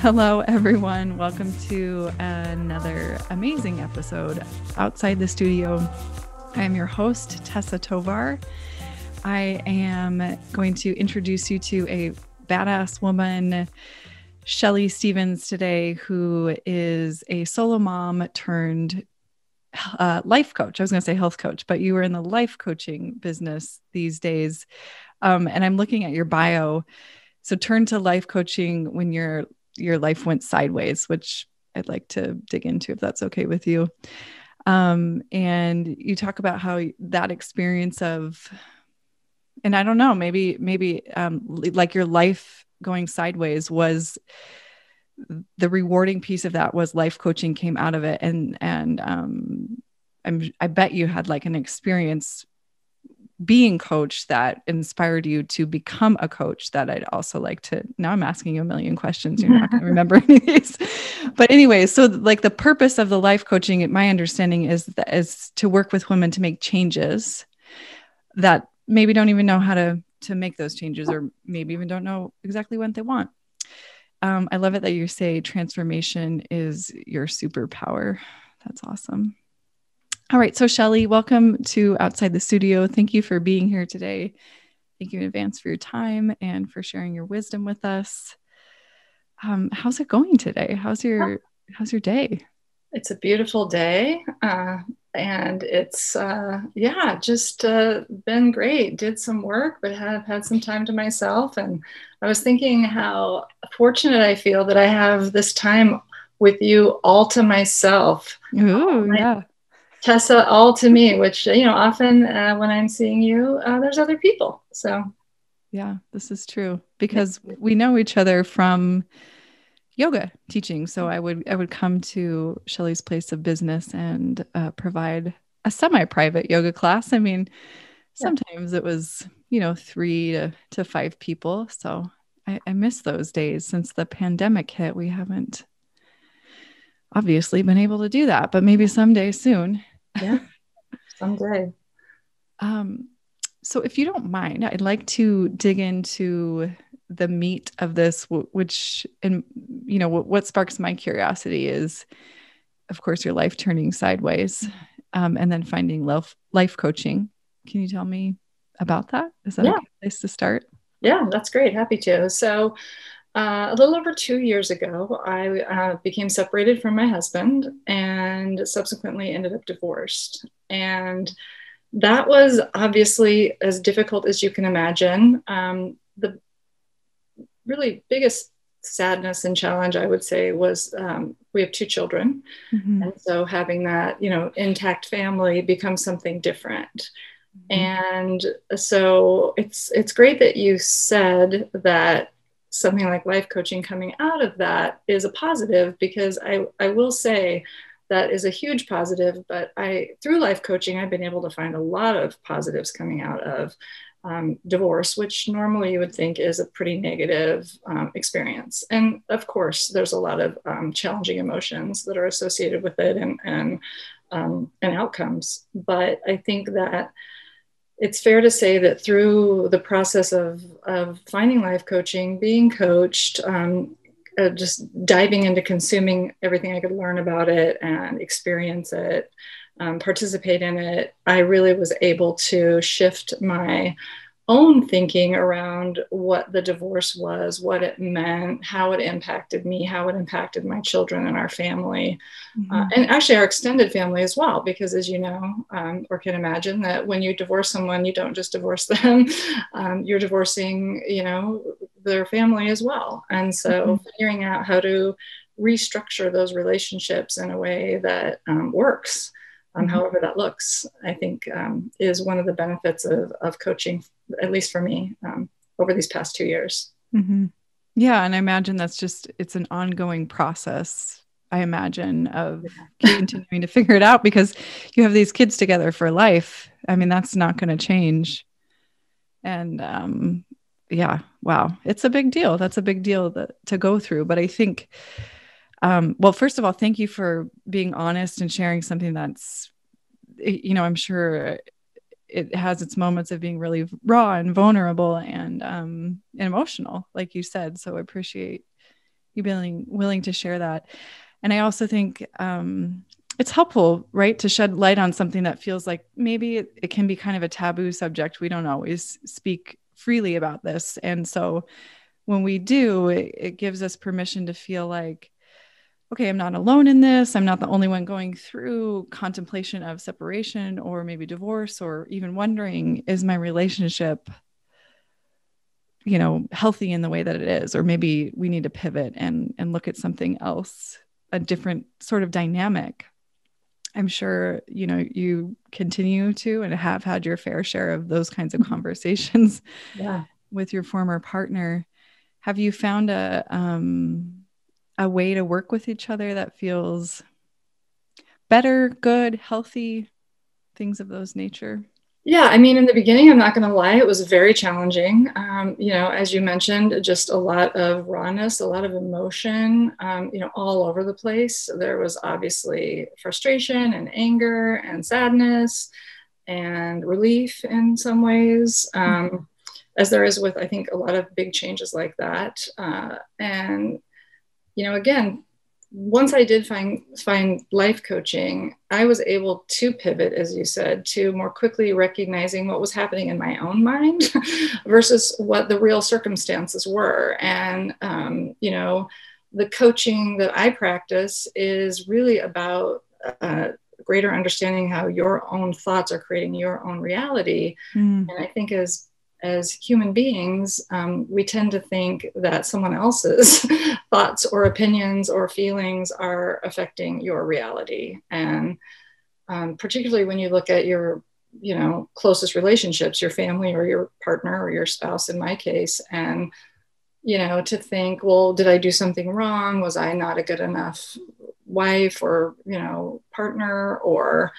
Hello, everyone. Welcome to another amazing episode outside the studio. I am your host, Tessa Tovar. I am going to introduce you to a badass woman, Shelley Stevens, today, who is a solo mom turned life coach. I was going to say health coach, but you are in the life coaching business these days. And I'm looking at your bio. So turn to life coaching when your life went sideways, which I'd like to dig into if that's okay with you. And you talk about how that experience of, and I don't know, maybe like your life going sideways was the rewarding piece of that was life coaching came out of it. I bet you had like an experience being coached that inspired you to become a coach that I'd also like to, now I'm asking you a million questions. You're not going to remember any of these, but anyway, so like the purpose of the life coaching, my understanding is to work with women to make changes that maybe don't even know how to make those changes, or maybe even don't know exactly what they want. I love it that you say transformation is your superpower. That's awesome. All right. So Shelley, welcome to Outside the Studio. Thank you for being here today. Thank you in advance for your time and for sharing your wisdom with us. How's it going today? How's your day? It's a beautiful day. And it's, just been great. Did some work, but have had some time to myself. And I was thinking how fortunate I feel that I have this time with you all to myself. Ooh, yeah. Tessa, all to me, which, often when I'm seeing you, there's other people. So, yeah, this is true because we know each other from yoga teaching. So I would come to Shelley's place of business and provide a semi-private yoga class. I mean, sometimes it was, 3 to 5 people. So I miss those days. Since the pandemic hit, we haven't obviously been able to do that, but maybe someday soon. Yeah, someday. So if you don't mind, I'd like to dig into the meat of this, which, and what sparks my curiosity is, of course, your life turning sideways, and then finding life coaching. Can you tell me about that? Is that a good place to start? Yeah, that's great. Happy to. So a little over 2 years ago, I became separated from my husband and subsequently ended up divorced. And that was obviously as difficult as you can imagine. The really biggest sadness and challenge, I would say, was we have 2 children. Mm-hmm. And so having that, intact family becomes something different. Mm-hmm. And so it's great that you said that something like life coaching coming out of that is a positive, because I will say that is a huge positive, but through life coaching, I've been able to find a lot of positives coming out of divorce, which normally you would think is a pretty negative experience. And of course, there's a lot of challenging emotions that are associated with it and outcomes. But I think that it's fair to say that through the process of finding life coaching, being coached, just diving into consuming everything I could learn about it and experience it, participate in it, I really was able to shift my own thinking around what the divorce was, what it meant, how it impacted me, how it impacted my children and our family, and actually our extended family as well, because as you know, or can imagine, that when you divorce someone, you don't just divorce them, you're divorcing, their family as well. And so figuring out how to restructure those relationships in a way that works, however that looks, I think is one of the benefits of coaching, at least for me, over these past 2 years. Mm-hmm. Yeah. And I imagine it's an ongoing process, I imagine, of continuing to figure it out, because you have these kids together for life. I mean, that's not going to change. And wow, it's a big deal. That's a big deal to go through. But I think, well, first of all, thank you for being honest and sharing something that's, I'm sure it has its moments of being really raw and vulnerable and emotional, like you said. So I appreciate you being willing to share that. And I also think it's helpful, right, to shed light on something that feels like maybe it can be kind of a taboo subject. We don't always speak freely about this. And so when we do, it gives us permission to feel like, okay, I'm not alone in this. I'm not the only one going through contemplation of separation or maybe divorce, or even wondering, is my relationship, healthy in the way that it is? Or maybe we need to pivot and look at something else, a different sort of dynamic. I'm sure, you continue to and have had your fair share of those kinds of conversations with your former partner. Have you found a way to work with each other that feels better, good, healthy, things of those nature? Yeah, I mean, in the beginning, I'm not going to lie, it was very challenging. As you mentioned, just a lot of rawness, a lot of emotion, all over the place. There was obviously frustration and anger and sadness and relief in some ways, as there is with, I think, a lot of big changes like that. And again, once I did find life coaching, I was able to pivot, as you said, to more quickly recognizing what was happening in my own mind versus what the real circumstances were. And, the coaching that I practice is really about greater understanding how your own thoughts are creating your own reality. And I think as human beings, we tend to think that someone else's thoughts or opinions or feelings are affecting your reality. And particularly when you look at your, closest relationships, your family or your partner or your spouse, in my case, and, to think, well, did I do something wrong? Was I not a good enough wife or, partner? Or,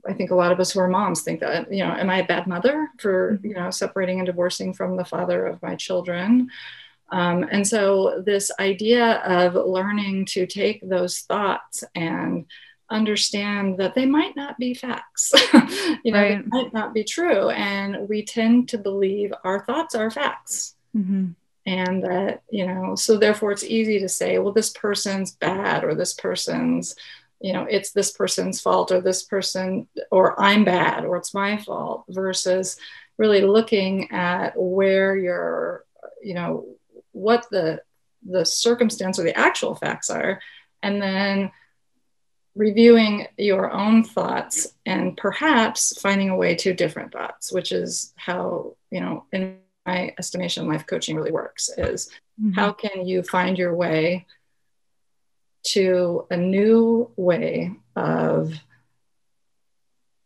I think a lot of us who are moms think that, am I a bad mother for, separating and divorcing from the father of my children? And so this idea of learning to take those thoughts and understand that they might not be facts, right. They might not be true. And we tend to believe our thoughts are facts. And that, so therefore it's easy to say, well, this person's bad, or this person's, it's this person's fault, or this person, or I'm bad, or it's my fault, versus really looking at where you're, what the circumstance or the actual facts are, and then reviewing your own thoughts and perhaps finding a way to different thoughts, which is how, in my estimation, life coaching really works, is how can you find your way to a new way of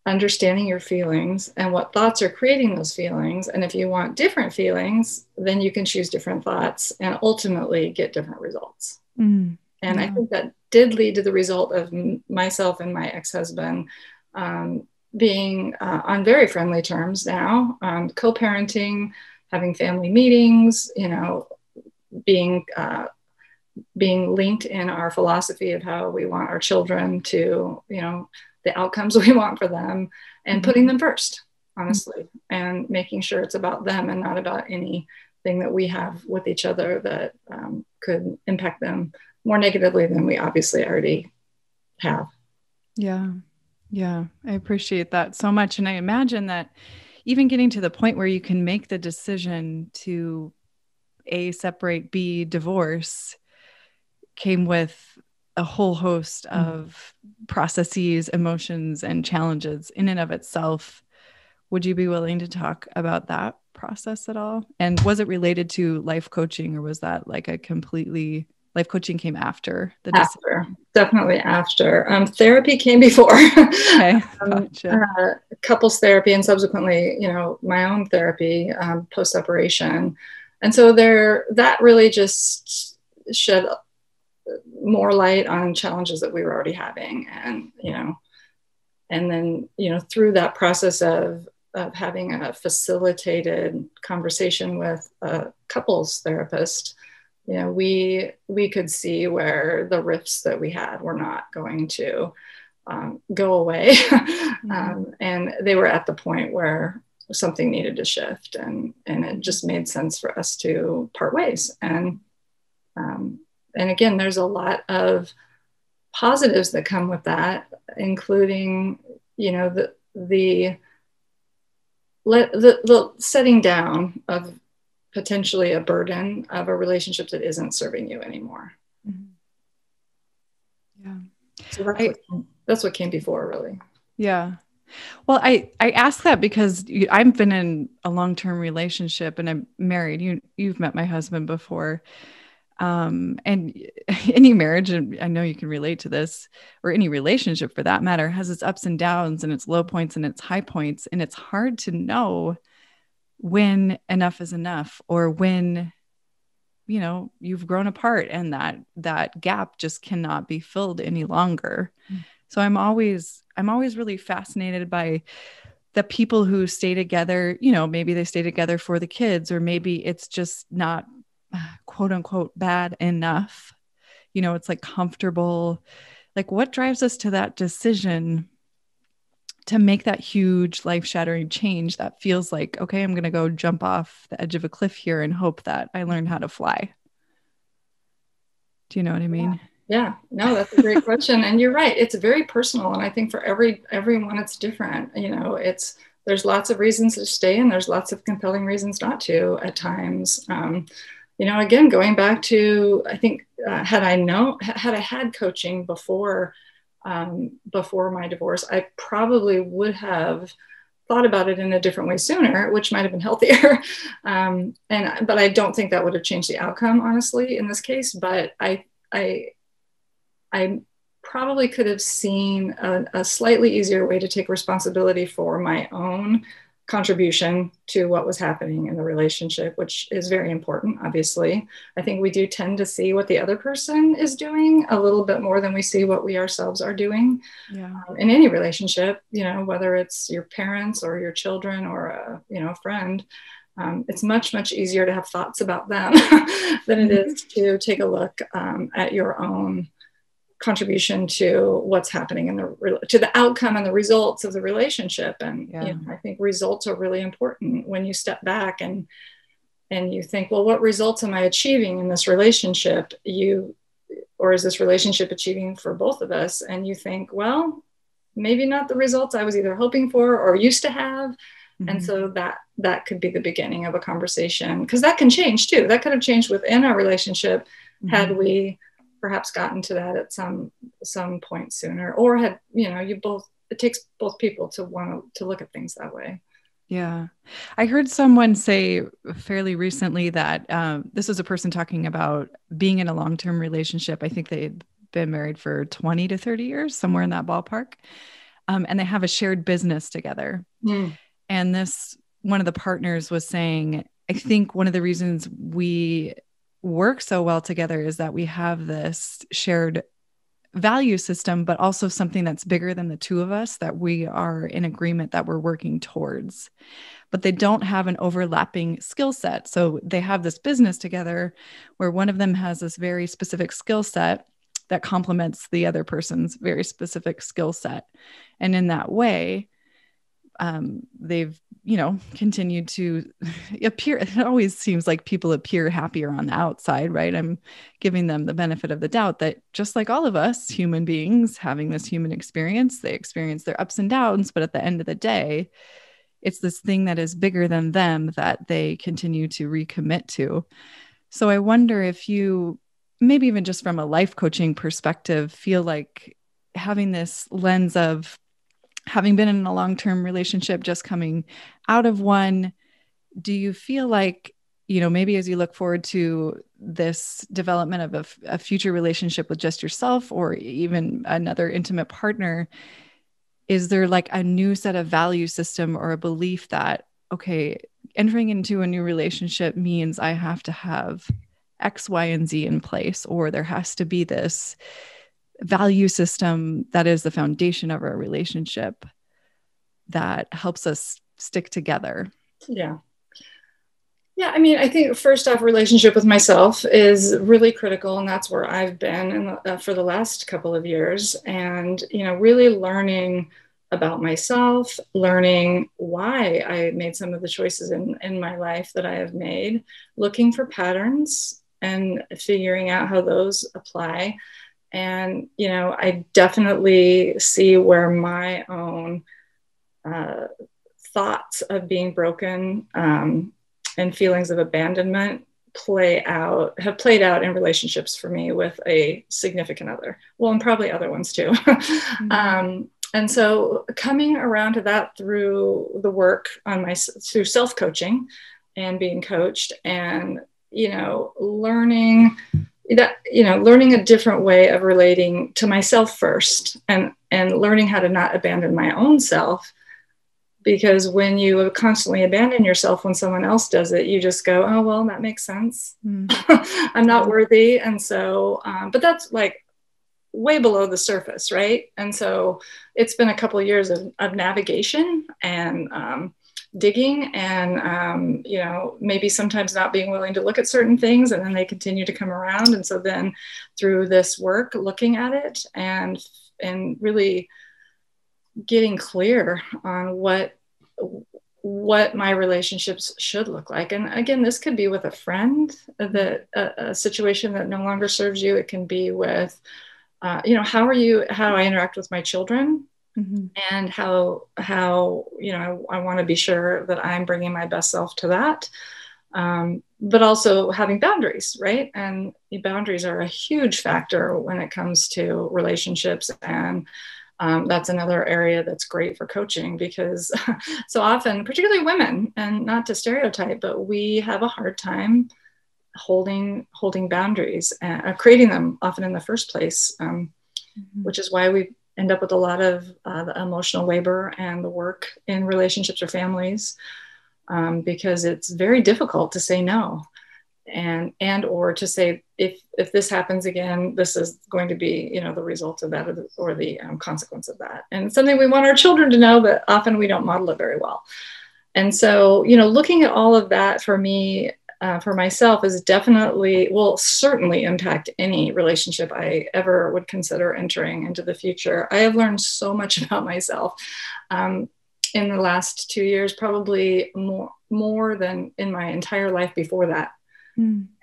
understanding your feelings and what thoughts are creating those feelings. And if you want different feelings, then you can choose different thoughts and ultimately get different results. And I think that did lead to the result of myself and my ex-husband being on very friendly terms now, co-parenting, having family meetings, being linked in our philosophy of how we want our children to, the outcomes we want for them, and putting them first, honestly, and making sure it's about them and not about anything that we have with each other that could impact them more negatively than we obviously already have. Yeah. Yeah. I appreciate that so much. And I imagine that even getting to the point where you can make the decision to A, separate, B, divorce, came with a whole host of processes, emotions, and challenges in and of itself. Would you be willing to talk about that process at all? And was it related to life coaching, or was that like a completely, life coaching came after the decision? After, definitely after. Therapy came before. Okay, gotcha. Couples therapy, and subsequently, my own therapy post-separation. And so that really just shed more light on challenges that we were already having. And, and then, through that process of having a facilitated conversation with a couples therapist, we could see where the rifts that we had were not going to go away. And they were at the point where, something needed to shift, and it just made sense for us to part ways. And again, there's a lot of positives that come with that, including, you know, the setting down of potentially a burden of a relationship that isn't serving you anymore. Mm-hmm. Yeah. So that's what came before, really. Yeah. Well, I ask that because I've been in a long-term relationship and I'm married. You've met my husband before. And any marriage, and I know you can relate to this, or any relationship for that matter, has its ups and downs and its low points and its high points. And it's hard to know when enough is enough, or when, you know, you've grown apart and that gap just cannot be filled any longer. Mm-hmm. So I'm always really fascinated by the people who stay together. You know, maybe they stay together for the kids, or maybe it's just not quote unquote bad enough. You know, it's like comfortable. Like, what drives us to that decision to make that huge life-shattering change that feels like, okay, I'm going to go jump off the edge of a cliff here and hope that I learn how to fly? Do you know what I mean? Yeah, no, that's a great question. And you're right. It's very personal. And I think for everyone, it's different. You know, there's lots of reasons to stay, and there's lots of compelling reasons not to at times. You know, again, going back to, I think, had I had coaching before my divorce, I probably would have thought about it in a different way sooner, which might have been healthier. But I don't think that would have changed the outcome, honestly, in this case. But I probably could have seen a slightly easier way to take responsibility for my own contribution to what was happening in the relationship, which is very important, obviously. I think we do tend to see what the other person is doing a little bit more than we see what we ourselves are doing. Yeah. In any relationship, you know, whether it's your parents or your children or a friend. It's much, much easier to have thoughts about them than it is to take a look at your own contribution to what's happening to the outcome and the results of the relationship. And you know, I think results are really important when you step back and you think, well, what results am I achieving in this relationship? Or is this relationship achieving for both of us? And you think, well, maybe not the results I was either hoping for or used to have. Mm-hmm. And so that could be the beginning of a conversation, because that can change too. That could have changed within our relationship had we perhaps gotten to that at some point sooner, or had, you know, it takes both people to want to look at things that way. Yeah. I heard someone say fairly recently that this was a person talking about being in a long-term relationship. I think they'd been married for 20 to 30 years, somewhere in that ballpark. And they have a shared business together. Mm. And one of the partners was saying, I think one of the reasons we work so well together is that we have this shared value system, but also something that's bigger than the two of us, that we are in agreement that we're working towards. But they don't have an overlapping skill set. So they have this business together where one of them has this very specific skill set that complements the other person's very specific skill set. And in that way, they've, you know, continued to appear. It always seems like people appear happier on the outside, right? I'm giving them the benefit of the doubt that just like all of us human beings having this human experience, they experience their ups and downs, but at the end of the day, it's this thing that is bigger than them that they continue to recommit to. So I wonder if you, maybe even just from a life coaching perspective, feel like having this lens of having been in a long-term relationship, just coming out of one, do you feel like, you know, maybe as you look forward to this development of a future relationship with just yourself or even another intimate partner, is there like a new set of value system or a belief that, okay, entering into a new relationship means I have to have X, Y, and Z in place, or there has to be this value system that is the foundation of our relationship that helps us stick together? Yeah. Yeah. I mean, I think first off, relationship with myself is really critical. And that's where I've been for the last couple of years. And, you know, really learning about myself, learning why I made some of the choices in my life that I have made, looking for patterns and figuring out how those apply. And, you know, I definitely see where my own thoughts of being broken and feelings of abandonment have played out in relationships for me with a significant other. Well, and probably other ones too. And so coming around to that through the work on through self-coaching and being coached, and, you know, learning a different way of relating to myself first, and learning how to not abandon my own self. Because when you constantly abandon yourself when someone else does it, you just go, oh, well, that makes sense. I'm not worthy. And so, but that's like way below the surface, right? And so it's been a couple of years of navigation and digging, and you know, maybe sometimes not being willing to look at certain things, and then they continue to come around. And so then through this work, looking at it and really getting clear on what my relationships should look like. And again, this could be with a friend, a situation that no longer serves you. It can be with you know, how do I interact with my children? And how you know, I want to be sure that I'm bringing my best self to that, but also having boundaries, right? And the boundaries are a huge factor when it comes to relationships. And that's another area that's great for coaching, because so often, particularly women, and not to stereotype, but we have a hard time holding boundaries and creating them often in the first place, which is why we end up with a lot of the emotional labor and the work in relationships or families, because it's very difficult to say no, and or to say, if this happens again, this is going to be, you know, the result of that, or the consequence of that. And it's something we want our children to know, but often we don't model it very well. And so, you know, looking at all of that for me, for myself, is definitely, will certainly impact any relationship I ever would consider entering into the future. I have learned so much about myself in the last 2 years, probably more than in my entire life before that.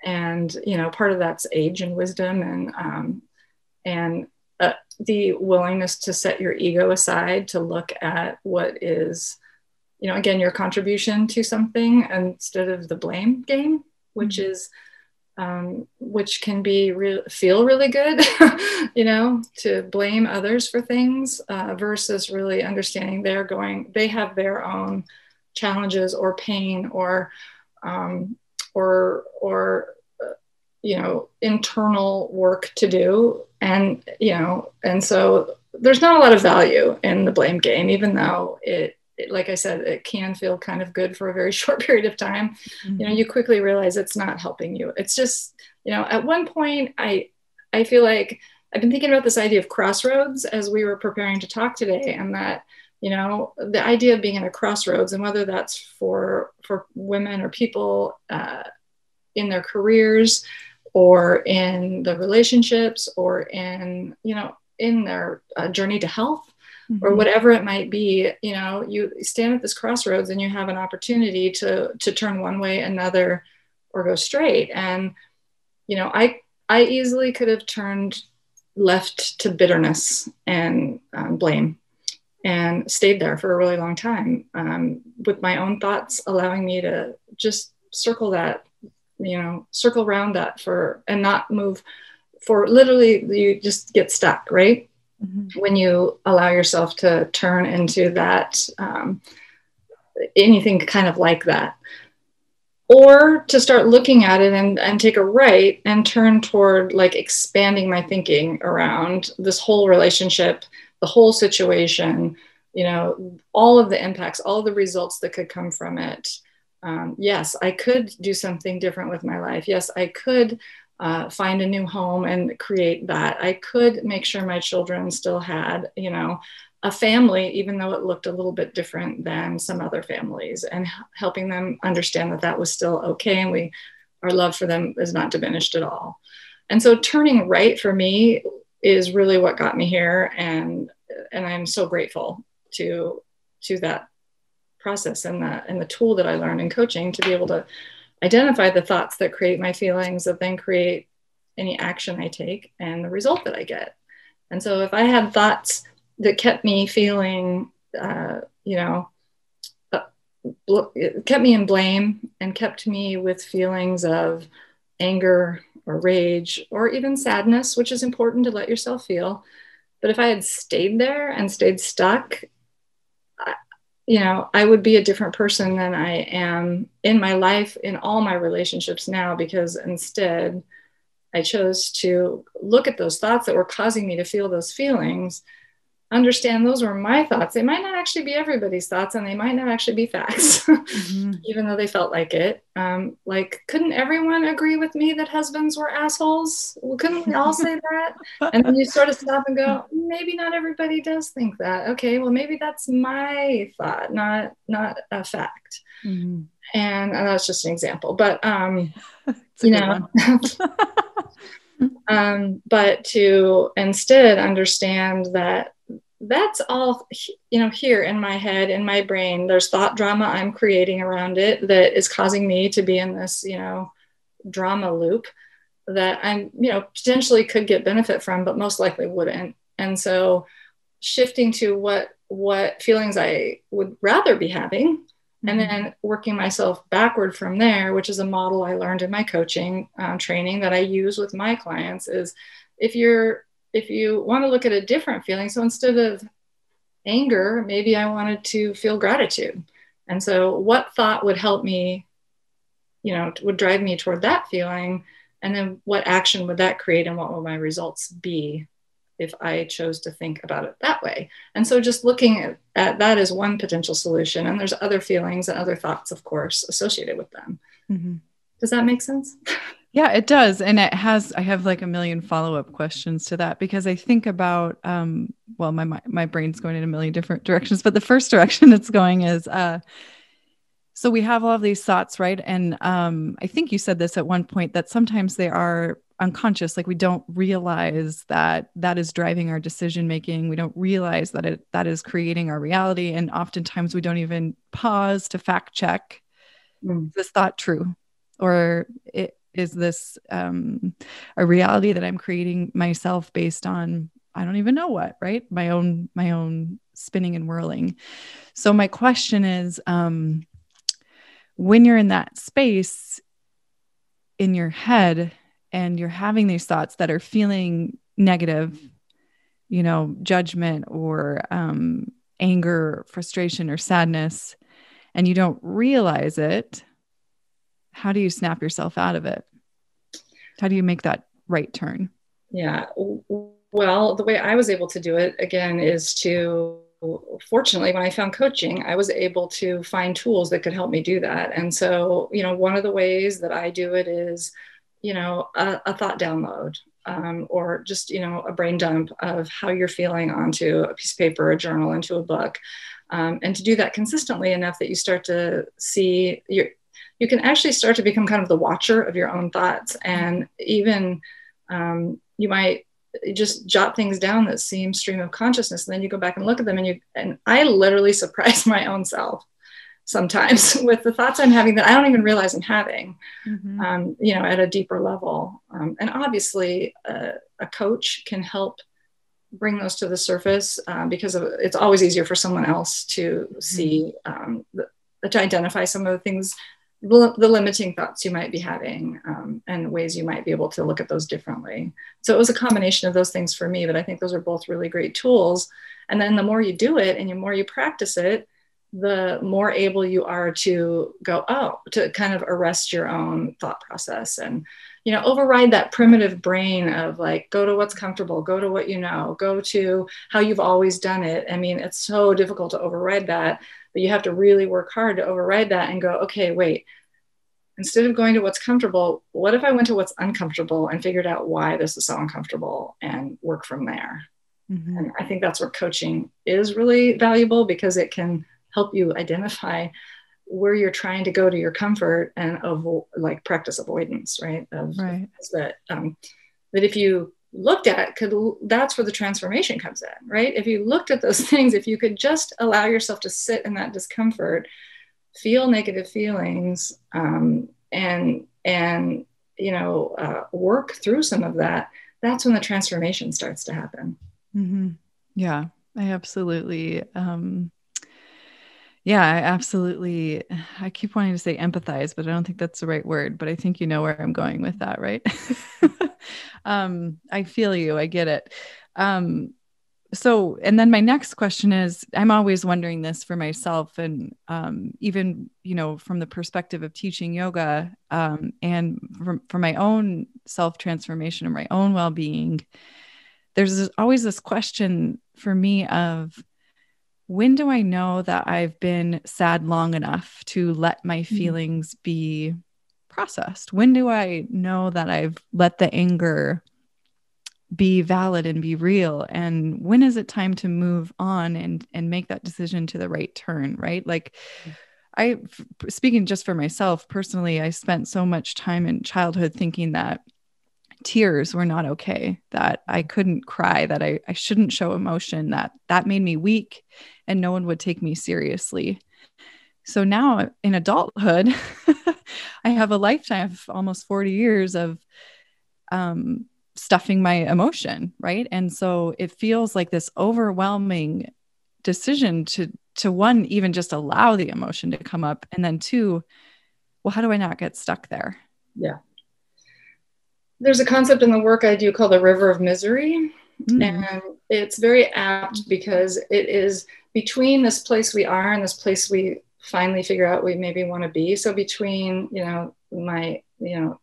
And, you know, part of that's age and wisdom, and the willingness to set your ego aside to look at what is, you know, again, your contribution to something, instead of the blame game, which is, which can feel really good, you know, to blame others for things, versus really understanding they have their own challenges or pain or you know, internal work to do. And, you know, and so there's not a lot of value in the blame game, even though it, like I said, it can feel kind of good for a very short period of time. You know, you quickly realize it's not helping you. It's just, you know, at one point, I feel like I've been thinking about this idea of crossroads as we were preparing to talk today, and that, you know, the idea of being in a crossroads, and whether that's for women or people in their careers, or in the relationships, or in, you know, in their journey to health, or whatever it might be, you know, you stand at this crossroads and you have an opportunity to turn one way, another, or go straight. And, you know, I easily could have turned left to bitterness and blame, and stayed there for a really long time, with my own thoughts allowing me to just circle around that and not move for, literally, you just get stuck, right? When you allow yourself to turn into that, anything kind of like that, or to start looking at it and take a right and turn toward, like, expanding my thinking around this whole relationship, the whole situation, you know, all of the impacts, all of the results that could come from it. Yes, I could do something different with my life. Yes, I could find a new home and create that. I could make sure my children still had, you know, a family, even though it looked a little bit different than some other families, and helping them understand that that was still okay. And our love for them is not diminished at all. And so turning right for me is really what got me here. And I'm so grateful to that process and the tool that I learned in coaching to be able to identify the thoughts that create my feelings that then create any action I take and the result that I get. And so if I had thoughts that kept me feeling, it kept me in blame and kept me with feelings of anger or rage or even sadness, which is important to let yourself feel. But if I had stayed there and stayed stuck, I would be a different person than I am in my life, in all my relationships now, because instead I chose to look at those thoughts that were causing me to feel those feelings, understand those were my thoughts. They might not actually be everybody's thoughts, and they might not actually be facts, even though they felt like it. Couldn't everyone agree with me that husbands were assholes? Well, couldn't we all say that? And then you sort of stop and go, maybe not everybody does think that. Okay, well, maybe that's my thought, not a fact. And that's just an example, but but to instead understand that that's all, here in my head, in my brain, there's thought drama I'm creating around it that is causing me to be in this, drama loop that I'm, potentially could get benefit from, but most likely wouldn't. And so shifting to what feelings I would rather be having, and then working myself backward from there, which is a model I learned in my coaching training that I use with my clients, is if you want to look at a different feeling, so instead of anger, maybe I wanted to feel gratitude. And so what thought would help me, would drive me toward that feeling? And then what action would that create, and what will my results be if I chose to think about it that way? And so just looking at that as one potential solution. And there's other feelings and other thoughts, of course, associated with them. Does that make sense? Yeah, it does. And I have like a million follow-up questions to that, because I think about, my brain's going in a million different directions, but the first direction it's going is, so we have all of these thoughts, right? And I think you said this at one point, that sometimes they are unconscious. Like we don't realize that is driving our decision-making. We don't realize that is creating our reality. And oftentimes we don't even pause to fact check, is this thought true? Or is this a reality that I'm creating myself based on, I don't even know what, right? My own spinning and whirling. So my question is, when you're in that space in your head and you're having these thoughts that are feeling negative, judgment or anger, frustration, or sadness, and you don't realize it, how do you snap yourself out of it? How do you make that right turn? Yeah. Well, the way I was able to do it, again, is fortunately, when I found coaching, I was able to find tools that could help me do that. And so, one of the ways that I do it is, a thought download, or just, a brain dump of how you're feeling onto a piece of paper, a journal, into a book. And to do that consistently enough that you start to see you can actually start to become kind of the watcher of your own thoughts. And even you might just jot things down that seem stream of consciousness. And then you go back and look at them, and I literally surprise my own self sometimes with the thoughts I'm having that I don't even realize I'm having, at a deeper level. And obviously a coach can help bring those to the surface because it's always easier for someone else to see, to identify some of the things, the limiting thoughts you might be having, and ways you might be able to look at those differently. So it was a combination of those things for me, but I think those are both really great tools. And then the more you do it and the more you practice it, the more able you are to to kind of arrest your own thought process and, override that primitive brain of like, go to what's comfortable, go to what go to how you've always done it. I mean, it's so difficult to override that, but you have to really work hard to override that and go, okay, wait, instead of going to what's comfortable, what if I went to what's uncomfortable and figured out why this is so uncomfortable and work from there? And I think that's where coaching is really valuable, because it can help you identify where you're trying to go to your comfort and practice avoidance, right? That if you looked at that's where the transformation comes in, right? If you looked at those things, if you could just allow yourself to sit in that discomfort, feel negative feelings, and work through some of that, that's when the transformation starts to happen. Mm-hmm. Yeah, I absolutely. Yeah, I absolutely. I keep wanting to say empathize, but I don't think that's the right word. But I think you know where I'm going with that, right? I feel you. I get it. So, and then my next question is, I'm always wondering this for myself, and even, from the perspective of teaching yoga, and for my own self transformation and my own well being, there's always this question for me of, when do I know that I've been sad long enough to let my feelings be processed? When do I know that I've let the anger be valid and be real? And when is it time to move on and make that decision to the right turn, right? Like, speaking just for myself personally, I spent so much time in childhood thinking that tears were not okay, that I couldn't cry, that I shouldn't show emotion, that made me weak and no one would take me seriously. So now in adulthood, I have a lifetime of almost 40 years of stuffing my emotion, right? And so it feels like this overwhelming decision to one, even just allow the emotion to come up, and then two, well, how do I not get stuck there? Yeah. There's a concept in the work I do called the river of misery. And it's very apt because it is between this place we are and this place we finally figure out we maybe want to be. So between, my,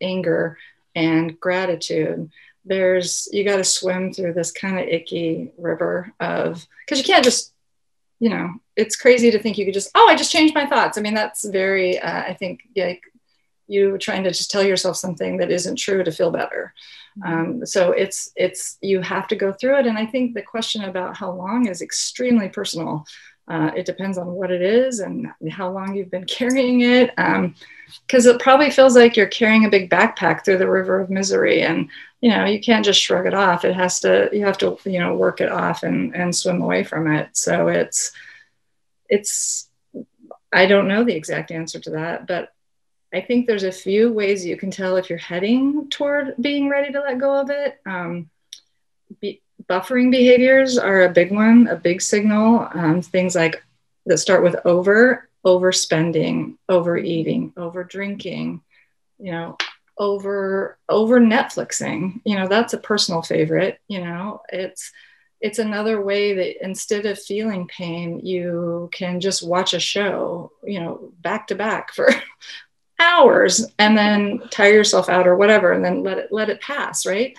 anger and gratitude, you got to swim through this kind of icky river because you can't just, it's crazy to think you could just, I just changed my thoughts. I mean, that's very, I think, like, you trying to just tell yourself something that isn't true to feel better. So it's you have to go through it. And I think the question about how long is extremely personal. It depends on what it is and how long you've been carrying it. Because it probably feels like you're carrying a big backpack through the river of misery, and you can't just shrug it off. You have to work it off and swim away from it. So it's I don't know the exact answer to that, but I think there's a few ways you can tell if you're heading toward being ready to let go of it. Buffering behaviors are a big one, a big signal. Things like that start with overspending, overeating, over drinking, over Netflixing. That's a personal favorite. It's another way that instead of feeling pain, you can just watch a show, back to back for hours and then tire yourself out or whatever, and then let it pass, right?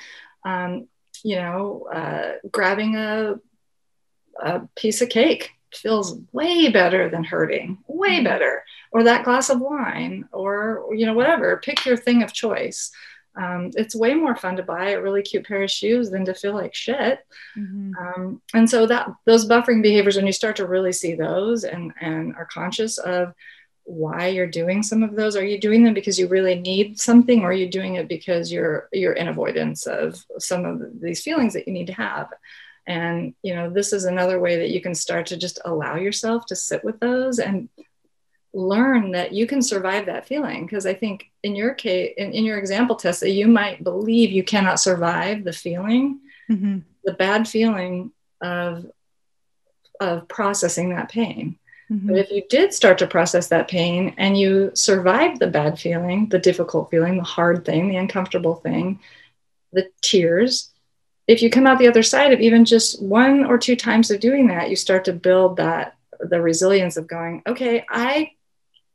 Grabbing a piece of cake feels way better than hurting, way better. Or that glass of wine, or whatever. Pick your thing of choice. It's way more fun to buy a really cute pair of shoes than to feel like shit. And so those buffering behaviors, when you start to really see those and are conscious of why you're doing some of those. Are you doing them because you really need something, or are you doing it because you're in avoidance of some of these feelings that you need to have? And this is another way that you can start to just allow yourself to sit with those and learn that you can survive that feeling. Because I think in your case, in your example, Tessa, you might believe you cannot survive the feeling, the bad feeling of processing that pain. But if you did start to process that pain and you survived the bad feeling, the difficult feeling, the hard thing, the uncomfortable thing, the tears, if you come out the other side of even just 1 or 2 times of doing that, you start to build the resilience of going, okay, I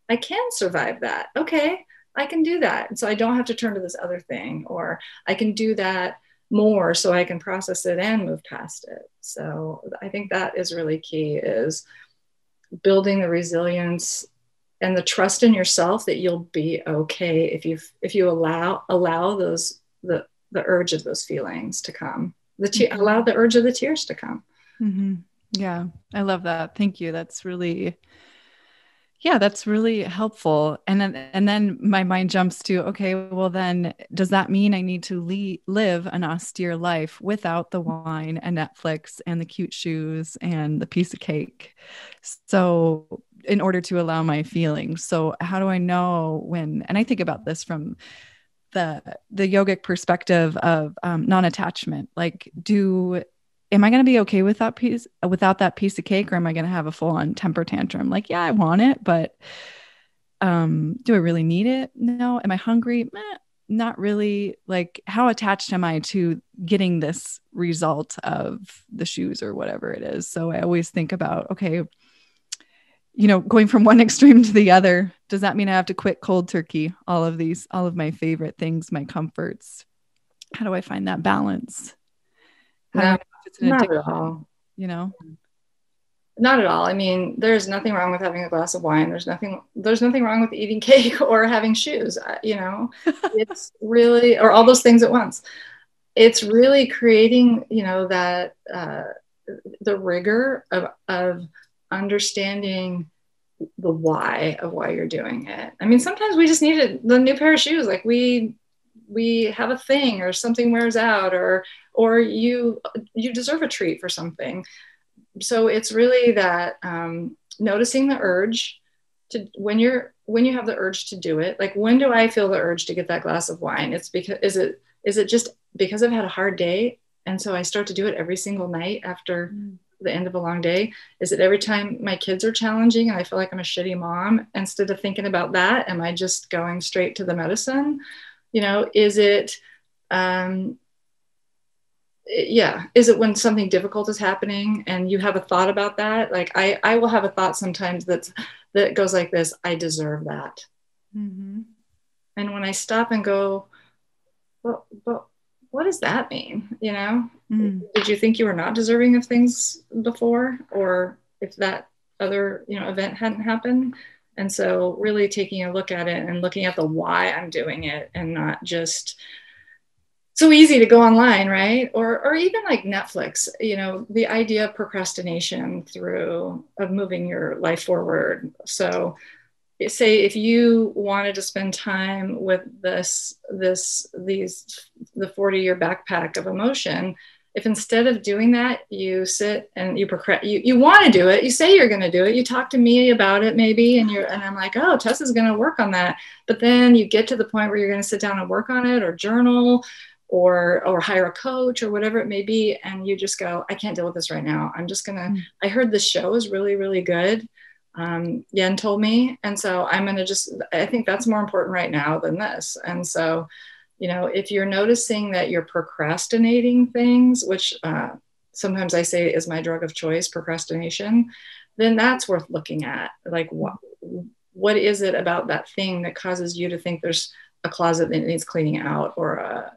can survive that. Okay, I can do that. And so I don't have to turn to this other thing, or I can do that more so I can process it and move past it. So I think that is really key, is building the resilience and the trust in yourself that you'll be okay if you allow those the urge of those feelings to come, allow the urge of the tears to come. Yeah, I love that. Thank you. That's really, Yeah, that's really helpful. And then my mind jumps to, okay, well then does that mean I need to live an austere life without the wine and Netflix and the cute shoes and the piece of cake? So in order to allow my feelings. So how do I know when, and I think about this from the yogic perspective of non-attachment, like am I going to be okay with that piece without that piece of cake, or am I going to have a full-on temper tantrum? Like, yeah, I want it, but do I really need it? No. Am I hungry? Not really. Like, how attached am I to getting this result of the shoes or whatever it is? So I always think about, okay, going from one extreme to the other, does that mean I have to quit cold turkey? All of my favorite things, my comforts. How do I find that balance? How do I No, know if it's an not at addiction? all. You know? Not at all. I mean, there's nothing wrong with having a glass of wine. There's nothing wrong with eating cake or having shoes. It's really, or all those things at once. It's really creating, that the rigor of understanding the why of why you're doing it. I mean, sometimes we just need the new pair of shoes. Like we have a thing, or something wears out, or you deserve a treat for something. So it's really that noticing the urge to when you have the urge to do it. Like, when do I feel the urge to get that glass of wine? It's because is it just because I've had a hard day, and so I start to do it every single night after the end of a long day? Is it every time my kids are challenging and I feel like I'm a shitty mom? Instead of thinking about that, am I just going straight to the medicine? Is it yeah, is it when something difficult is happening and you have a thought about that? Like, I will have a thought sometimes that goes like this: I deserve that. Mm-hmm. And when I stop and go, well, but what does that mean? Did you think you were not deserving of things before, or if that other event hadn't happened? And so really taking a look at it and looking at the why I'm doing it, and not just so easy to go online, right? Or even like Netflix, the idea of procrastination of moving your life forward. So say if you wanted to spend time with the 40-year backpack of emotion, if instead of doing that, you sit and you want to do it, you say you're going to do it, you talk to me about it maybe, and I'm like, oh, Tessa's going to work on that. But then you get to the point where you're going to sit down and work on it, or journal, or hire a coach, or whatever it may be, and you just go, I can't deal with this right now. I'm just gonna I heard this show is really, really good. Yen told me, and so I'm gonna I think that's more important right now than this. And so, if you're noticing that you're procrastinating things, which sometimes I say is my drug of choice, procrastination, then that's worth looking at. Like, what is it about that thing that causes you to think there's a closet that needs cleaning out, or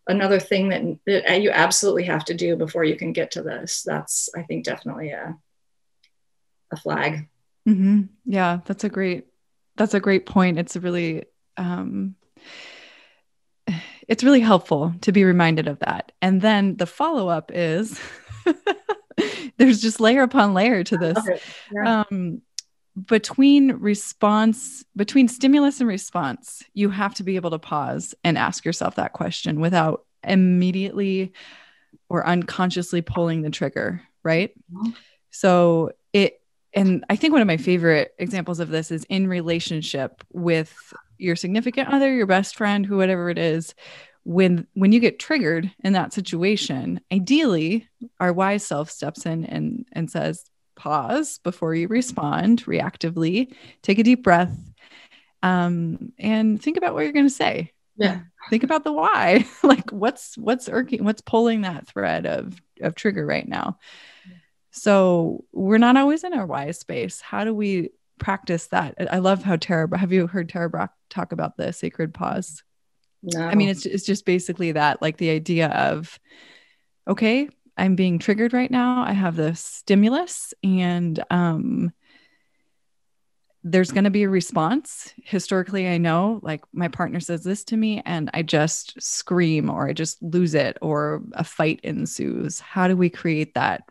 another thing that you absolutely have to do before you can get to this? That's, I think, definitely a flag. Mm-hmm. Yeah, that's a great point. It's really helpful to be reminded of that. And then the follow-up is there's just layer upon layer to this. Yeah. Between stimulus and response, you have to be able to pause and ask yourself that question without immediately or unconsciously pulling the trigger, right? Mm-hmm. So and I think one of my favorite examples of this is in relationship with your significant other, your best friend, whoever it is. When you get triggered in that situation, ideally our wise self steps in and says, pause before you respond reactively, take a deep breath, and think about what you're going to say. Yeah. Think about the why. Like, what's irking, what's pulling that thread of trigger right now. So we're not always in our wise space. How do we practice that? I love how have you heard Tara Brach talk about the sacred pause? No. I mean, it's just basically that, like the idea of, okay, I'm being triggered right now. I have this stimulus, and there's going to be a response. Historically, I know, like, my partner says this to me and I just scream, or I just lose it, or a fight ensues. How do we create that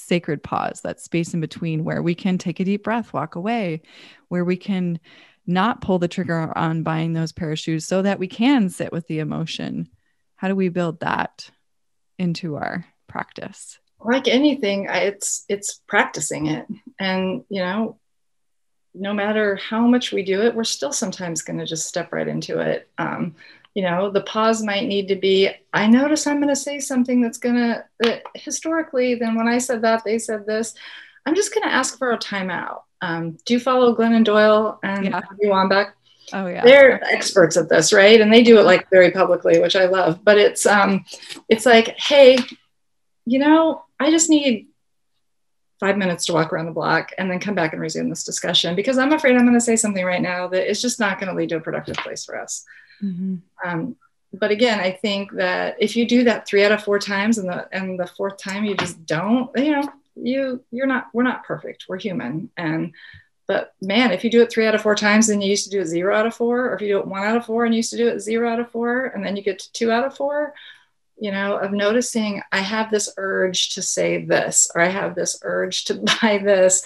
sacred pause, that space in between where we can take a deep breath, walk away, where we can not pull the trigger on buying those pair of shoes so that we can sit with the emotion. How do we build that into our practice? Like anything, it's practicing it. And, no matter how much we do it, we're still sometimes going to just step right into it. The pause might need to be, I notice I'm going to say something that's going to, historically, then when I said that, they said this, I'm just going to ask for a timeout. Do you follow Glennon Doyle and Abby Wambach? Oh yeah. They're experts at this, right? And they do it like very publicly, which I love, but it's like, hey, I just need 5 minutes to walk around the block and then come back and resume this discussion, because I'm afraid I'm going to say something right now that is just not going to lead to a productive place for us. Mm-hmm. But again, I think that if you do that 3 out of 4 times and the fourth time you just don't, we're not perfect. We're human. But man, if you do it 3 out of 4 times, then you used to do it 0 out of 4, or if you do it 1 out of 4 and you used to do it 0 out of 4, and then you get to 2 out of 4, of noticing I have this urge to say this, or I have this urge to buy this,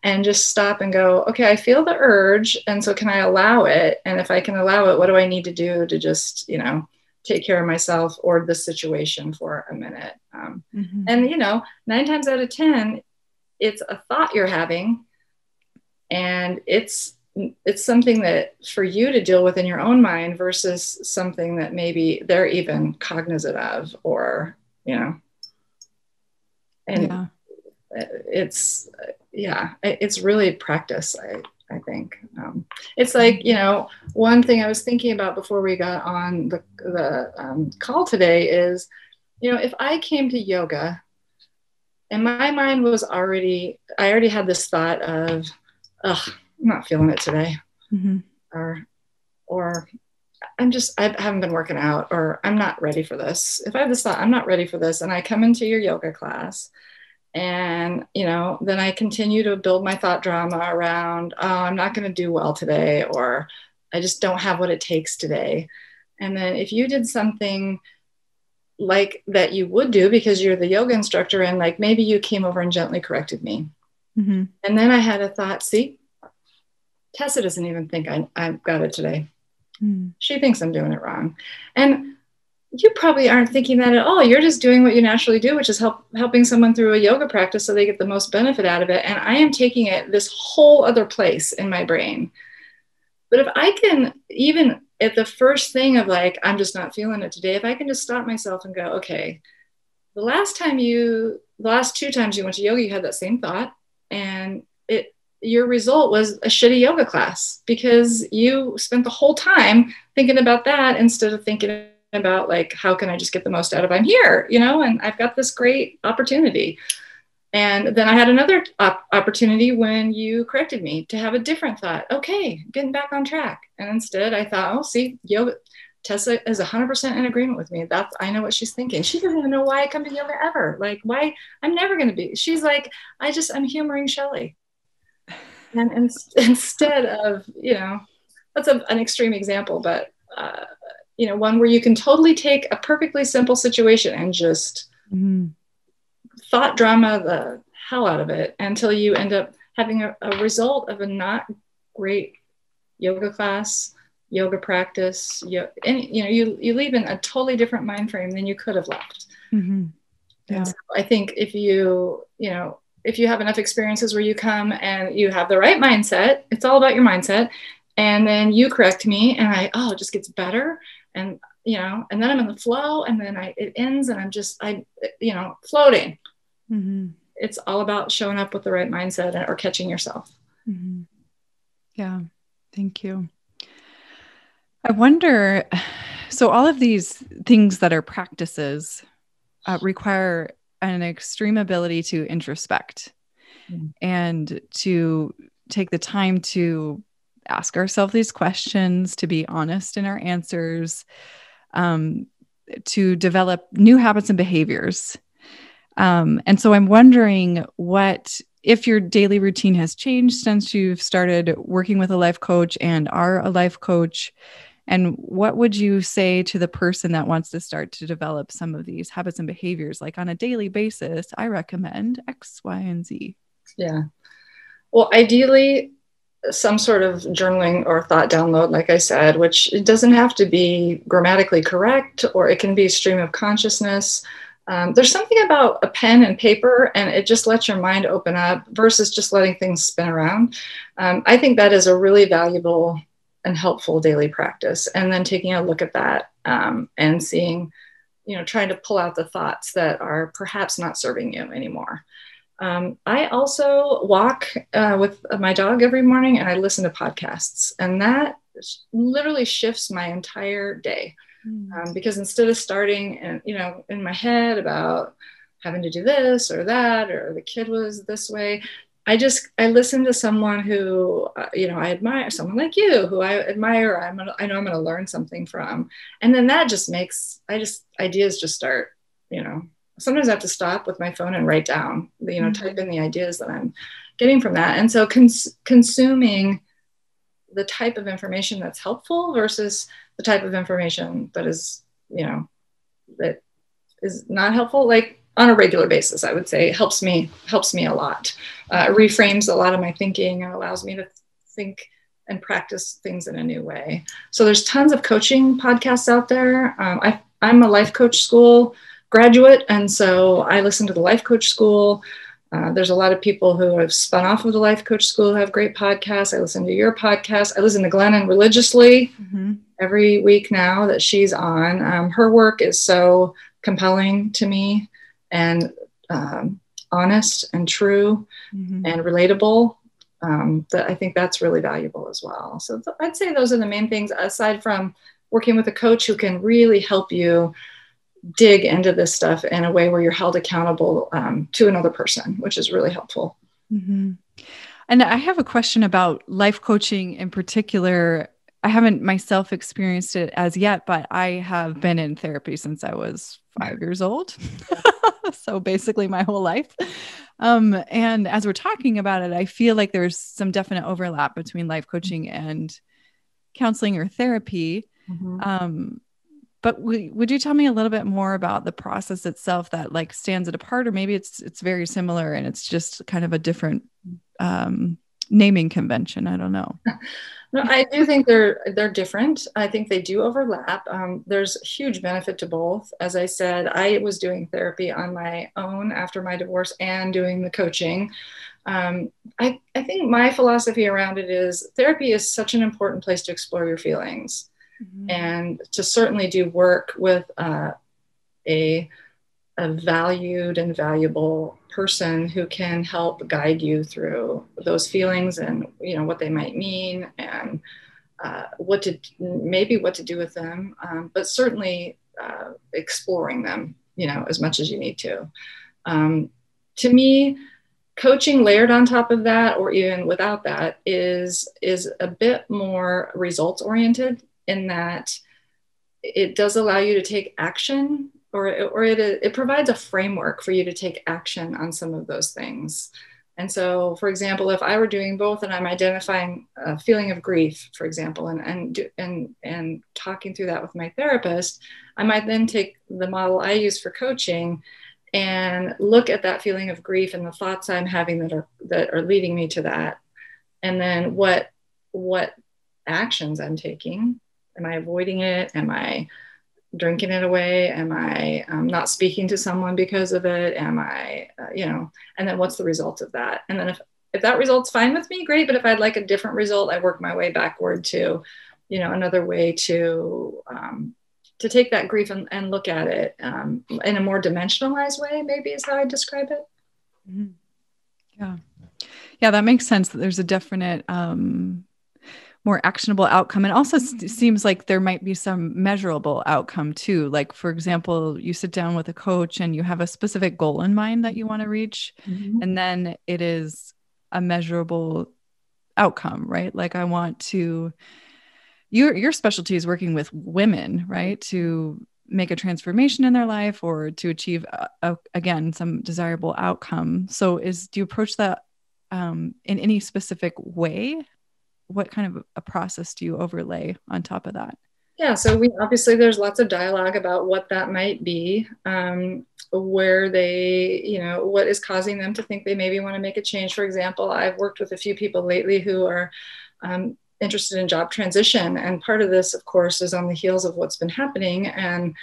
and just stop and go, okay, I feel the urge. And so can I allow it? And if I can allow it, what do I need to do to just, take care of myself or the situation for a minute? Mm-hmm. And, 9 times out of 10, it's a thought you're having, and it's something that for you to deal with in your own mind versus something that maybe they're even cognizant of, or, and it's really practice. I think it's like, one thing I was thinking about before we got on the call today is, if I came to yoga and my mind was I already had this thought of, ugh, I'm not feeling it today. Mm-hmm. Or I haven't been working out, or I'm not ready for this. If I have this thought, I'm not ready for this, and I come into your yoga class, and, then I continue to build my thought drama around, oh, I'm not going to do well today, or I just don't have what it takes today. And then if you did something like that you would do because you're the yoga instructor, and like maybe you came over and gently corrected me. Mm-hmm. And then I had a thought, see, Tessa doesn't even think I've got it today. Mm. She thinks I'm doing it wrong. And you probably aren't thinking that at all. You're just doing what you naturally do, which is helping someone through a yoga practice so they get the most benefit out of it. And I am taking it this whole other place in my brain. But if I can, even at the first thing of like, I'm just not feeling it today, if I can just stop myself and go, okay, the last 2 times you went to yoga, you had that same thought. And your result was a shitty yoga class because you spent the whole time thinking about that instead of thinking about like, how can I just get the most out of I'm here, and I've got this great opportunity. And then I had another opportunity when you corrected me to have a different thought. Okay, getting back on track. And instead I thought, oh, see, yoga, Tessa is 100% in agreement with me. I know what she's thinking. She doesn't even know why I come to yoga ever. Like, why I'm never going to be. She's like, I'm humoring Shelley. And instead of, that's an extreme example, but, one where you can totally take a perfectly simple situation and just thought drama the hell out of it until you end up having a result of a not great yoga class, yoga practice, you leave in a totally different mind frame than you could have left. Mm-hmm. Yeah. And so I think if you have enough experiences where you come and you have the right mindset, it's all about your mindset. And then you correct me and it just gets better. And, and then I'm in the flow, and then it ends and I'm floating. Mm-hmm. It's all about showing up with the right mindset or catching yourself. Mm-hmm. Yeah. Thank you. I wonder, so all of these things that are practices require an extreme ability to introspect and to take the time to ask ourselves these questions, to be honest in our answers, to develop new habits and behaviors. And so I'm wondering if your daily routine has changed since you've started working with a life coach and are a life coach, And what would you say to the person that wants to start to develop some of these habits and behaviors? Like on a daily basis, I recommend X, Y, and Z. Yeah. Well, ideally, some sort of journaling or thought download, like I said, which it doesn't have to be grammatically correct, or it can be a stream of consciousness. There's something about a pen and paper, and it just lets your mind open up versus just letting things spin around. I think that is a really valuable and helpful daily practice. And then taking a look at that and seeing, trying to pull out the thoughts that are perhaps not serving you anymore. I also walk with my dog every morning, and I listen to podcasts, and that literally shifts my entire day. Because instead of starting and, in my head about having to do this or that, or the kid was this way, I listen to someone who, I admire, someone like you who I admire, I know I'm going to learn something from. And then that just makes, ideas just start, sometimes I have to stop with my phone and write down, type in the ideas that I'm getting from that. And so consuming the type of information that's helpful versus the type of information that is, that is not helpful, like on a regular basis, I would say helps me a lot. It reframes a lot of my thinking and allows me to think and practice things in a new way. So there's tons of coaching podcasts out there. I'm a life coach school graduate, and so I listen to the life coach school. There's a lot of people who have spun off of the life coach school who have great podcasts. I listen to your podcast. I listen to Glennon religiously every week now that she's on. Her work is so compelling to me and honest and true and relatable, that I think that's really valuable as well. So I'd say those are the main things, aside from working with a coach who can really help you dig into this stuff in a way where you're held accountable to another person, which is really helpful. And I have a question about life coaching in particular. I haven't myself experienced it as yet, but I have been in therapy since I was 5 years old. So basically my whole life. And as we're talking about it, I feel like there's some definite overlap between life coaching and counseling or therapy. But would you tell me a little bit more about the process itself that like stands it apart, or maybe it's very similar and it's just kind of a different naming convention? I don't know. No, I do think they're different. I think they do overlap. There's huge benefit to both. As I said, I was doing therapy on my own after my divorce and doing the coaching. I think my philosophy around it is therapy is such an important place to explore your feelings and to certainly do work with a valued and valuable person who can help guide you through those feelings and what they might mean and what to do with them, but certainly exploring them as much as you need to. To me, coaching layered on top of that, or even without that, is a bit more results oriented, in that it does allow you to take action, or it provides a framework for you to take action on some of those things. And so, for example, if I were doing both and I'm identifying a feeling of grief, for example, and talking through that with my therapist, I might then take the model I use for coaching and look at that feeling of grief and the thoughts I'm having that are leading me to that, and then what actions I'm taking. Am I avoiding it? Am I drinking it away? Am I not speaking to someone because of it? Am I, and then what's the result of that? And then if that result's fine with me, great. But if I'd like a different result, I work my way backward to, another way to take that grief and look at it in a more dimensionalized way, maybe is how I describe it. Yeah. Yeah, that makes sense. That there's a definite more actionable outcome. And also seems like there might be some measurable outcome too. Like, for example, you sit down with a coach and you have a specific goal in mind that you want to reach. And then it is a measurable outcome, right? Like I want to, your specialty is working with women, right? To make a transformation in their life or to achieve again, some desirable outcome. So do you approach that in any specific way? What kind of a process do you overlay on top of that? Yeah, so we obviously there's lots of dialogue about what that might be, where they, what is causing them to think they maybe want to make a change. For example, I've worked with a few people lately who are interested in job transition, and part of this, of course, is on the heels of what's been happening, and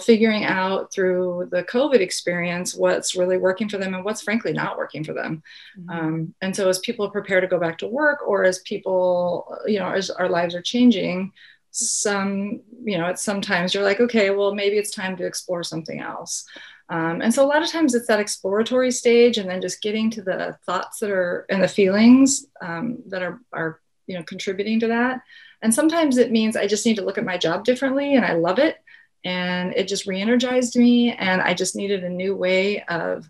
figuring out through the COVID experience what's really working for them and what's frankly not working for them. And so as people prepare to go back to work, or as people, as our lives are changing, sometimes you're like, okay, well, maybe it's time to explore something else. And so a lot of times it's that exploratory stage, and then just getting to the thoughts that are, and the feelings that are contributing to that. And sometimes it means I just need to look at my job differently, and I love it, and it just re-energized me, and I just needed a new way of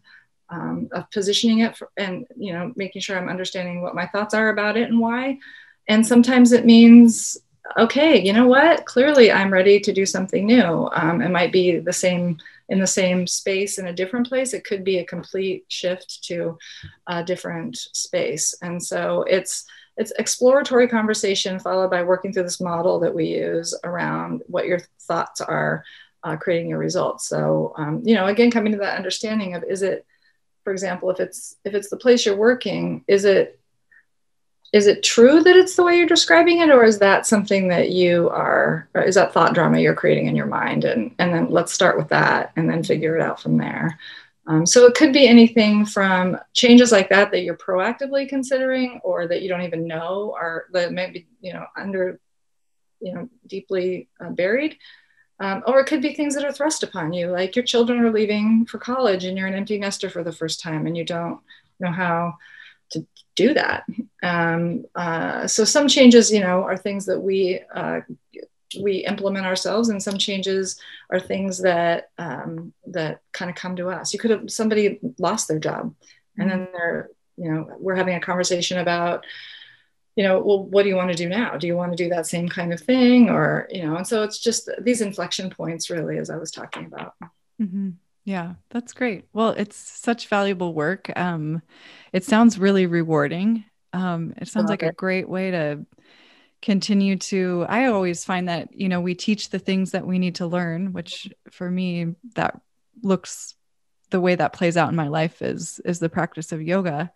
positioning it and making sure I'm understanding what my thoughts are about it and why. And sometimes it means, okay, you know what? Clearly I'm ready to do something new. It might be in the same space in a different place. It could be a complete shift to a different space. And so it's exploratory conversation followed by working through this model that we use around what your thoughts are creating your results. So, again, coming to that understanding of, is it, for example, if it's the place you're working, is it true that it's the way you're describing it, or is that something that is that thought drama you're creating in your mind? And then let's start with that and then figure it out from there. So it could be anything from changes like that you're proactively considering, or that you don't even know, or that may be, under, deeply buried. Or it could be things that are thrust upon you, like your children are leaving for college and you're an empty nester for the first time and you don't know how to do that. So some changes, are things that we implement ourselves, and some changes are things that kind of come to us. Somebody lost their job, and then we're having a conversation about, well, what do you want to do now? Do you want to do that same kind of thing? Or, and so it's just these inflection points, really, as I was talking about. Mm-hmm. Yeah, that's great. Well, it's such valuable work. It sounds really rewarding. It sounds like a great way to continue to, I always find that, we teach the things that we need to learn, which for me, that looks, the way that plays out in my life is the practice of yoga.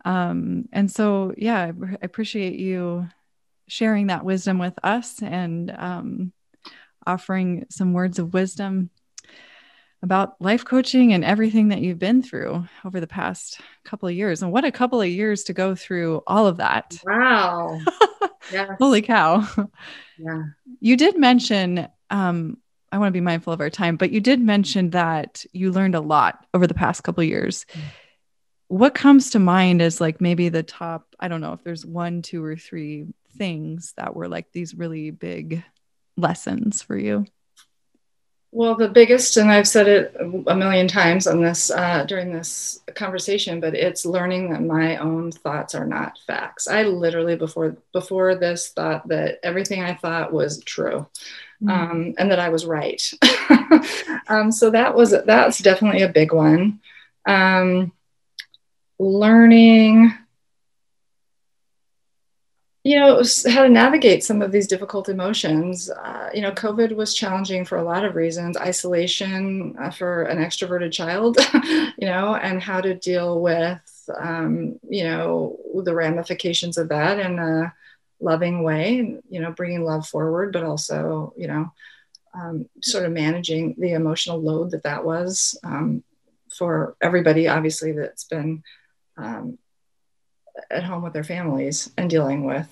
And so, yeah, I appreciate you sharing that wisdom with us, and offering some words of wisdom about life coaching and everything that you've been through over the past couple of years. And what a couple of years to go through all of that. Wow. Yes. Holy cow. Yeah. You did mention, I want to be mindful of our time, but you did mention that you learned a lot over the past couple of years. What comes to mind as like maybe the top, I don't know if there's 1, 2, or 3 things that were like these really big lessons for you? Well, the biggest, and I've said it a million times on this during this conversation, but it's learning that my own thoughts are not facts. I literally before this thought that everything I thought was true, and that I was right. So that's definitely a big one. Learning, how to navigate some of these difficult emotions. COVID was challenging for a lot of reasons. Isolation for an extroverted child, and how to deal with, the ramifications of that in a loving way, bringing love forward, but also, sort of managing the emotional load that was for everybody, obviously, that's been at home with their families and dealing with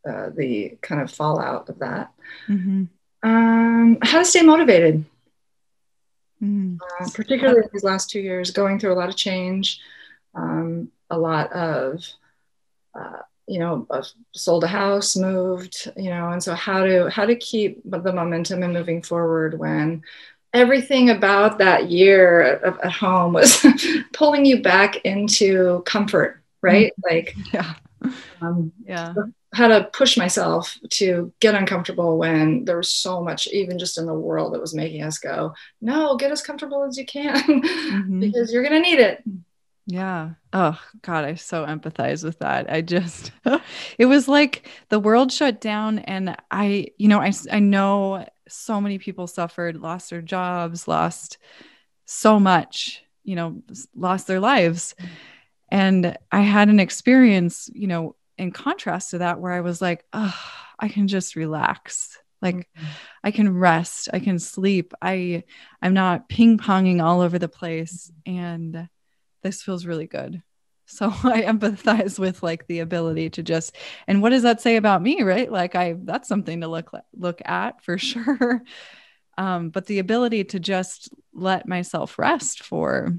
the kind of fallout of that. Mm-hmm. How to stay motivated, particularly these last 2 years, going through a lot of change, a lot of, sold a house, moved, and so how to keep the momentum and moving forward when everything about that year at home was pulling you back into comfort, right? Like, how to push myself to get uncomfortable when there was so much, even just in the world, that was making us go, no, get as comfortable as you can, because you're going to need it. Yeah. Oh God, I so empathize with that. I just, it was like the world shut down, and I know so many people suffered, lost their jobs, lost so much, lost their lives. And I had an experience, in contrast to that, where I was like, oh, I can just relax. Like I can rest, I can sleep. I'm not ping-ponging all over the place. And this feels really good. So I empathize with like the ability to just, and what does that say about me, right? Like that's something to look at for sure. But the ability to just let myself rest for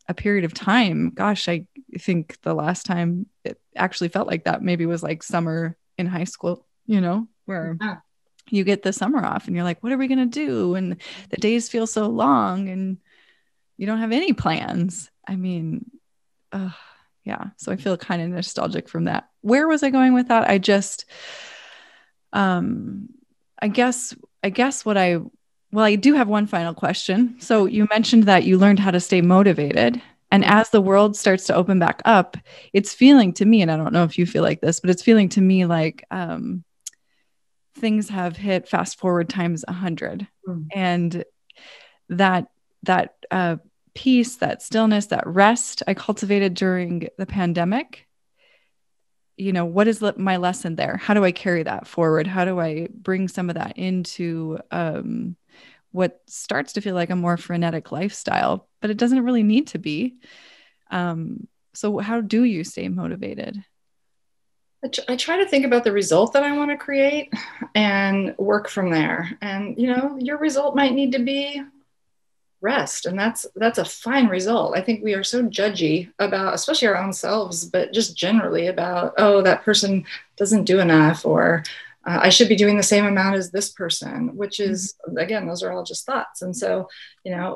a period of time. Gosh, I think the last time it actually felt like that maybe was like summer in high school, where Yeah. you get the summer off and you're like, what are we going to do? And the days feel so long and you don't have any plans. I mean, yeah. So I feel kind of nostalgic from that. Where was I going with that? I guess I do have one final question. So you mentioned that you learned how to stay motivated. And as the world starts to open back up, it's feeling to me, and I don't know if you feel like this, but it's feeling to me like things have hit fast forward times 100. And that peace, that stillness, that rest I cultivated during the pandemic, what is my lesson there? How do I carry that forward? How do I bring some of that into what starts to feel like a more frenetic lifestyle, but it doesn't really need to be. So how do you stay motivated? I try to think about the result that I want to create and work from there. And, your result might need to be rest. And that's a fine result. I think we are so judgy about, especially our own selves, but just generally about, oh, that person doesn't do enough, or I should be doing the same amount as this person, which is, again, those are all just thoughts. And so,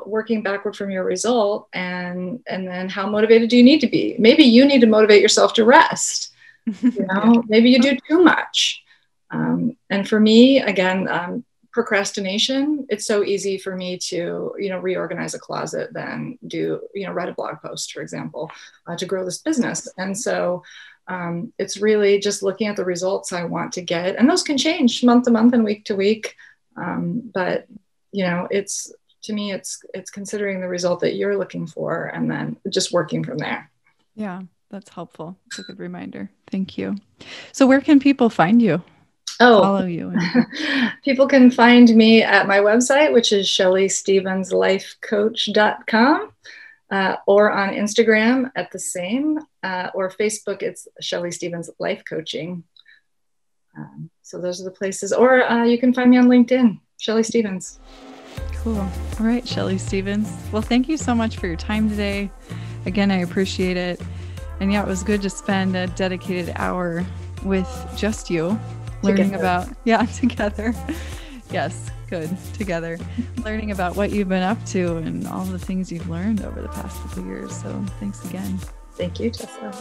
working backward from your result, and then how motivated do you need to be? Maybe you need to motivate yourself to rest. Maybe you do too much. And for me, again, procrastination, it's so easy for me to, reorganize a closet than write a blog post, for example, to grow this business. And so it's really just looking at the results I want to get. And those can change month to month and week to week. But, it's, to me, it's considering the result that you're looking for and then just working from there. Yeah, that's helpful. It's a good reminder. Thank you. So where can people find you? Follow you. People can find me at my website, which is ShelleyStevensLifeCoach.com, or on Instagram at the same, or Facebook, it's Shelley Stevens Life Coaching. So those are the places, or you can find me on LinkedIn, Shelley Stevens. Cool. All right, Shelley Stevens. Well, thank you so much for your time today. Again, I appreciate it. And yeah, it was good to spend a dedicated hour with just you. Learning about, together. Yes, good, together. Learning about what you've been up to and all the things you've learned over the past couple of years. So thanks again. Thank you, Tessa.